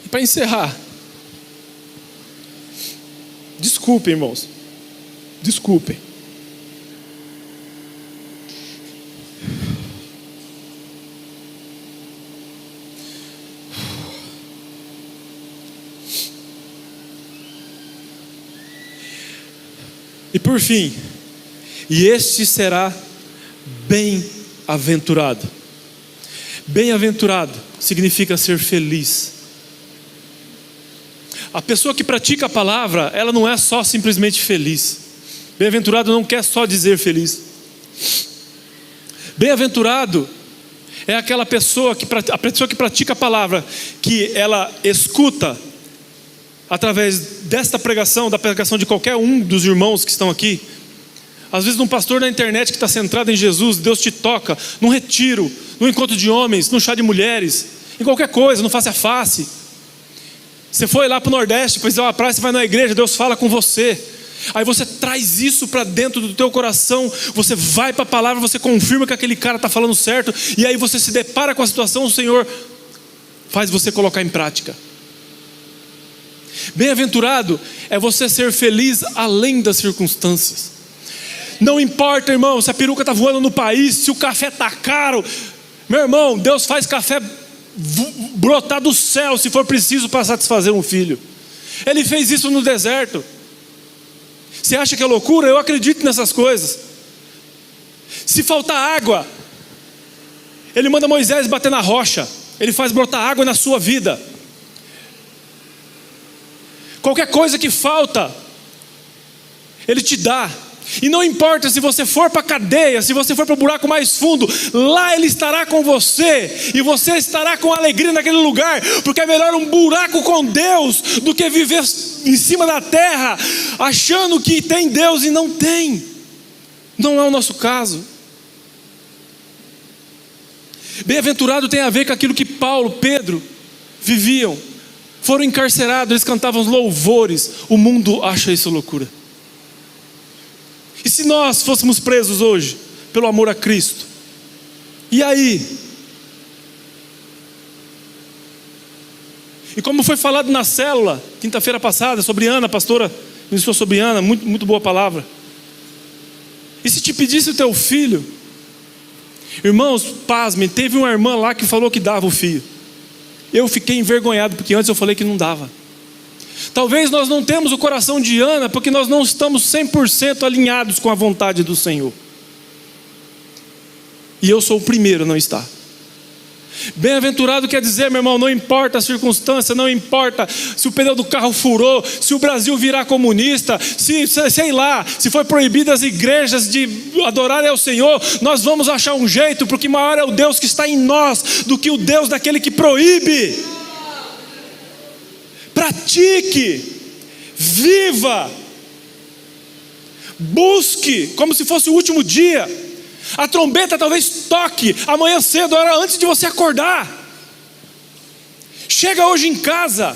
E para encerrar, desculpem, irmãos, desculpem. E por fim, e este será bem-aventurado. Bem-aventurado significa ser feliz. A pessoa que pratica a palavra, ela não é só simplesmente feliz. Bem-aventurado não quer só dizer feliz. Bem-aventurado é aquela pessoa que pratica a palavra, que ela escuta através desta pregação, da pregação de qualquer um dos irmãos que estão aqui. Às vezes um pastor na internet que está centrado em Jesus, Deus te toca num retiro, num encontro de homens, num chá de mulheres, em qualquer coisa, no face a face. Você foi lá para o Nordeste, depois deu uma praia, você vai na igreja, Deus fala com você. Aí você traz isso para dentro do teu coração, você vai para a palavra, você confirma que aquele cara está falando certo, e aí você se depara com a situação, o Senhor faz você colocar em prática. Bem-aventurado é você ser feliz além das circunstâncias. Não importa, irmão, se a peruca está voando no país, se o café está caro. Meu irmão, Deus faz café brotar do céu se for preciso para satisfazer um filho. Ele fez isso no deserto. Você acha que é loucura? Eu acredito nessas coisas. Se faltar água, Ele manda Moisés bater na rocha. Ele faz brotar água na sua vida. Qualquer coisa que falta, Ele te dá. E não importa se você for para a cadeia, se você for para o buraco mais fundo, lá Ele estará com você, e você estará com alegria naquele lugar, porque é melhor um buraco com Deus do que viver em cima da terra achando que tem Deus e não tem. Não é o nosso caso. Bem-aventurado tem a ver com aquilo que Paulo, Pedro viviam. Foram encarcerados, eles cantavam os louvores. O mundo acha isso loucura. E se nós fôssemos presos hoje pelo amor a Cristo? E aí? E como foi falado na célula quinta-feira passada sobre Ana, a pastora ministrou sobre Ana, muito boa palavra. E se te pedisse o teu filho? Irmãos, pasmem, teve uma irmã lá que falou que dava o filho. Eu fiquei envergonhado, porque antes eu falei que não dava. Talvez nós não temos o coração de Ana, porque nós não estamos 100% alinhados com a vontade do Senhor. E eu sou o primeiro a não estar. Bem-aventurado quer dizer, meu irmão, não importa a circunstância, não importa se o pneu do carro furou, se o Brasil virar comunista, sei lá, se foi proibido as igrejas de adorarem ao Senhor, nós vamos achar um jeito, porque maior é o Deus que está em nós do que o Deus daquele que proíbe. Pratique, viva, busque como se fosse o último dia. A trombeta talvez toque amanhã cedo, hora antes de você acordar. Chega hoje em casa,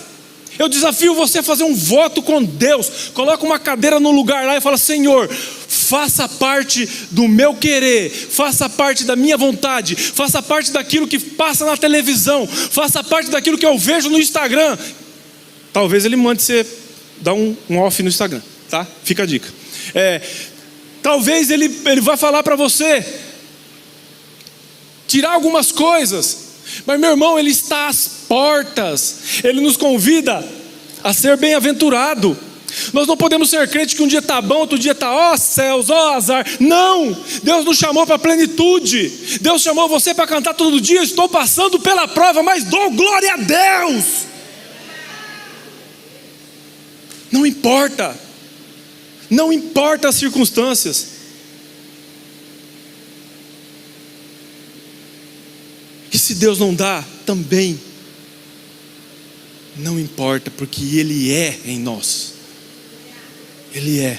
eu desafio você a fazer um voto com Deus. Coloca uma cadeira no lugar lá e fala: Senhor, faça parte do meu querer, faça parte da minha vontade, faça parte daquilo que passa na televisão, faça parte daquilo que eu vejo no Instagram. Talvez ele mande você dar um off no Instagram, tá? Fica a dica. Talvez ele vai falar para você tirar algumas coisas, mas meu irmão, ele está às portas. Ele nos convida a ser bem-aventurado. Nós não podemos ser crente que um dia está bom, outro dia está, ó céus, ó azar. Não, Deus nos chamou para a plenitude. Deus chamou você para cantar todo dia: estou passando pela prova, mas dou glória a Deus. Não importa. Não importa as circunstâncias. E se Deus não dá, também não importa, porque Ele é em nós. Ele é.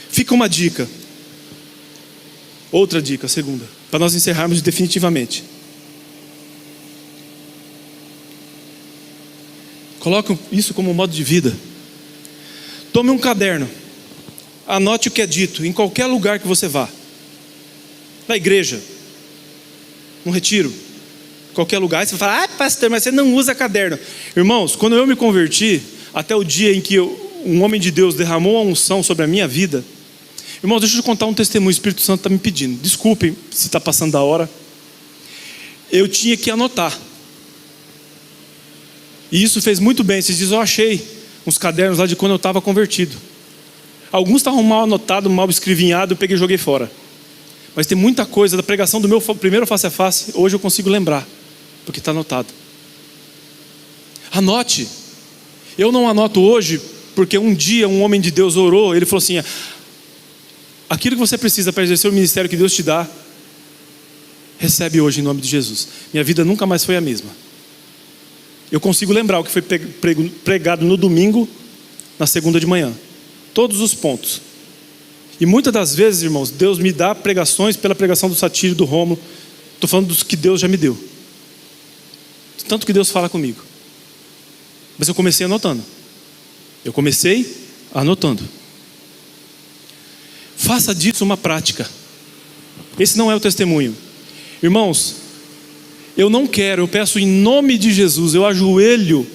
Fica uma dica. Outra dica, segunda, para nós encerrarmos definitivamente. Coloque isso como modo de vida. Tome um caderno. Anote o que é dito em qualquer lugar que você vá. Na igreja, no retiro, qualquer lugar. Aí você vai falar: pastor, mas você não usa caderno. Irmãos, quando eu me converti, até o dia em que um homem de Deus derramou a unção sobre a minha vida. Irmãos, deixa eu te contar um testemunho. O Espírito Santo está me pedindo. Desculpem se está passando da hora. Eu tinha que anotar. E isso fez muito bem. Esses dias eu achei uns cadernos lá de quando eu estava convertido. Alguns estavam mal anotados, mal escrevinhados, eu peguei e joguei fora. Mas tem muita coisa da pregação do meu primeiro face a face, hoje eu consigo lembrar, porque está anotado. Anote. Eu não anoto hoje, porque um dia um homem de Deus orou, ele falou assim: aquilo que você precisa para exercer o ministério que Deus te dá, recebe hoje em nome de Jesus. Minha vida nunca mais foi a mesma. Eu consigo lembrar o que foi pregado no domingo, na segunda de manhã. Todos os pontos. E muitas das vezes, irmãos, Deus me dá pregações pela pregação do Satírio, do Rômulo. Estou falando dos que Deus já me deu. Tanto que Deus fala comigo. Mas eu comecei anotando. Faça disso uma prática. Esse não é o testemunho. Irmãos, eu peço em nome de Jesus, eu ajoelho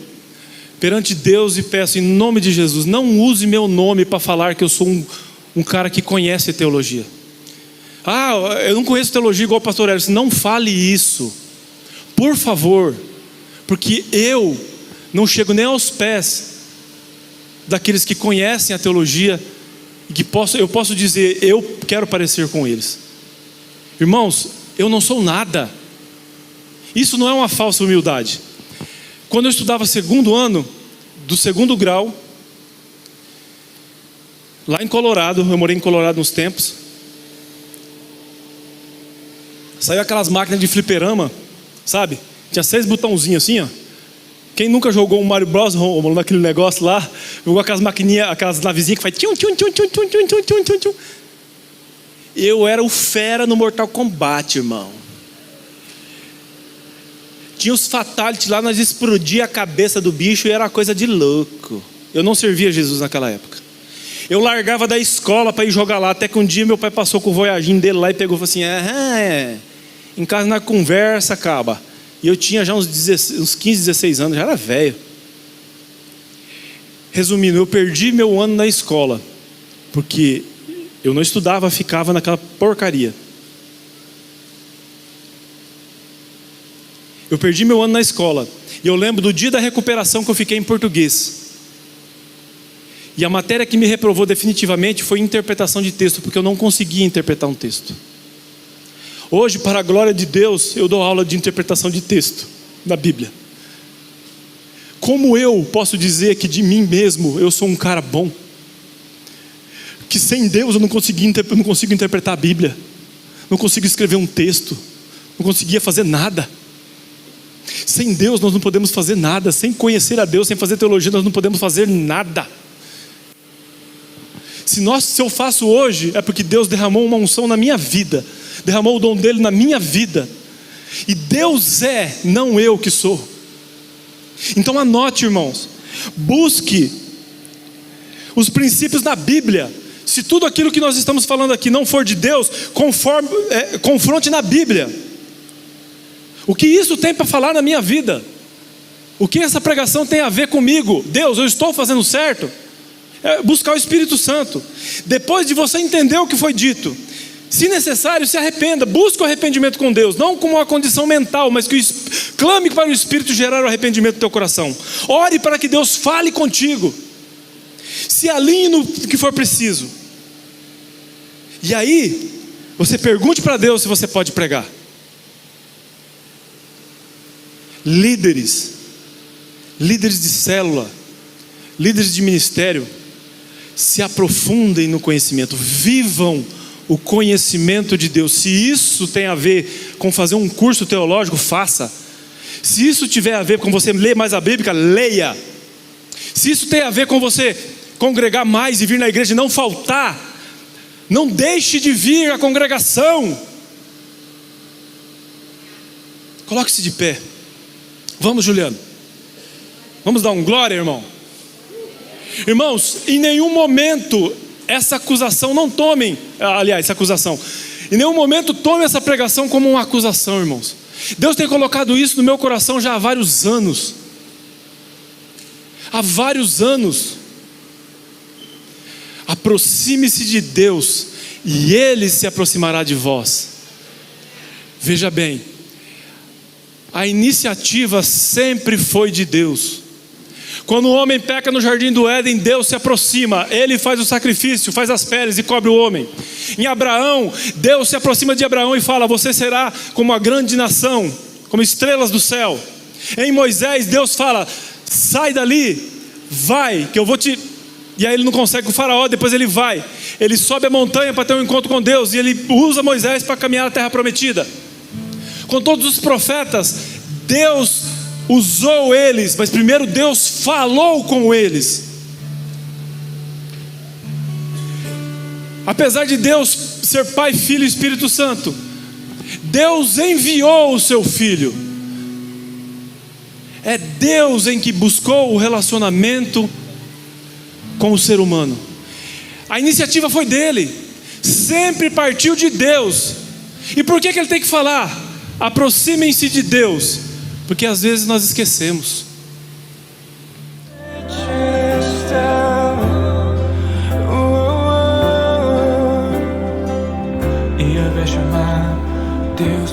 perante Deus e peço em nome de Jesus: não use meu nome para falar que eu sou um cara que conhece teologia. Eu não conheço teologia igual o pastor Hélio. Não fale isso, por favor, porque eu não chego nem aos pés daqueles que conhecem a teologia e que eu posso dizer: eu quero parecer com eles. Irmãos, eu não sou nada. Isso não é uma falsa humildade. Quando eu estudava segundo ano do segundo grau, lá em Colorado, eu morei em Colorado uns tempos, saiu aquelas máquinas de fliperama, sabe? Tinha 6 botãozinhos assim, ó. Quem nunca jogou um Mario Bros naquele negócio lá, jogou aquelas maquininhas, aquelas navezinhas que faz tchum, tchum, tchum, tchum, tchum, tchum, tchum, tchum, tchum. Eu era o fera no Mortal Kombat, irmão. Tinha os fatalities lá, nós explodia a cabeça do bicho e era uma coisa de louco. Eu não servia Jesus naquela época. Eu largava da escola para ir jogar lá, até que um dia meu pai passou com o voyaginho dele lá e pegou e falou assim: em casa na conversa, acaba. E eu tinha já uns 15, 16 anos, já era velho. Resumindo, eu perdi meu ano na escola, porque eu não estudava, ficava naquela porcaria. Eu perdi meu ano na escola. E eu lembro do dia da recuperação que eu fiquei em português. E a matéria que me reprovou definitivamente foi interpretação de texto, porque eu não conseguia interpretar um texto. Hoje, para a glória de Deus, eu dou aula de interpretação de texto na Bíblia. Como eu posso dizer que de mim mesmo eu sou um cara bom? Que sem Deus eu não consigo interpretar a Bíblia, não consigo escrever um texto, não conseguia fazer nada. Sem Deus nós não podemos fazer nada. Sem conhecer a Deus, sem fazer teologia, nós não podemos fazer nada. Se eu faço hoje, é porque Deus derramou uma unção na minha vida, derramou o dom dele na minha vida. E Deus é, não eu que sou. Então anote, irmãos, busque os princípios da Bíblia. Se tudo aquilo que nós estamos falando aqui não for de Deus, confronte na Bíblia. O que isso tem para falar na minha vida? O que essa pregação tem a ver comigo? Deus, eu estou fazendo certo? É buscar o Espírito Santo. Depois de você entender o que foi dito, se necessário, se arrependa. Busque o arrependimento com Deus, não como uma condição mental, mas que clame para o Espírito gerar o arrependimento do teu coração. Ore para que Deus fale contigo. Se alinhe no que for preciso. E aí, você pergunte para Deus se você pode pregar. Líderes de célula, líderes de ministério, se aprofundem no conhecimento, vivam o conhecimento de Deus. Se isso tem a ver com fazer um curso teológico, faça. Se isso tiver a ver com você ler mais a Bíblia, leia. Se isso tem a ver com você congregar mais e vir na igreja e não faltar, não deixe de vir à congregação. Coloque-se de pé. Vamos, Juliano. Vamos dar um glória, irmão. Irmãos, em nenhum momento essa acusação, em nenhum momento tome essa pregação como uma acusação, irmãos. Deus tem colocado isso no meu coração já há vários anos. Há vários anos. Aproxime-se de Deus e Ele se aproximará de vós. Veja bem, a iniciativa sempre foi de Deus. Quando o homem peca no jardim do Éden, Deus se aproxima, Ele faz o sacrifício, faz as peles e cobre o homem. Em Abraão, Deus se aproxima de Abraão e fala: você será como uma grande nação, como estrelas do céu. Em Moisés, Deus fala: sai dali, vai, que eu vou te... E aí ele não consegue com o faraó, depois ele vai. Ele sobe a montanha para ter um encontro com Deus, e ele usa Moisés para caminhar na terra prometida. Com todos os profetas, Deus usou eles, mas primeiro Deus falou com eles. Apesar de Deus ser Pai, Filho e Espírito Santo, Deus enviou o seu Filho. É Deus em que buscou o relacionamento com o ser humano. A iniciativa foi dele, sempre partiu de Deus. E por que ele tem que falar? Aproximem-se de Deus, porque às vezes nós esquecemos. E ao chamar Deus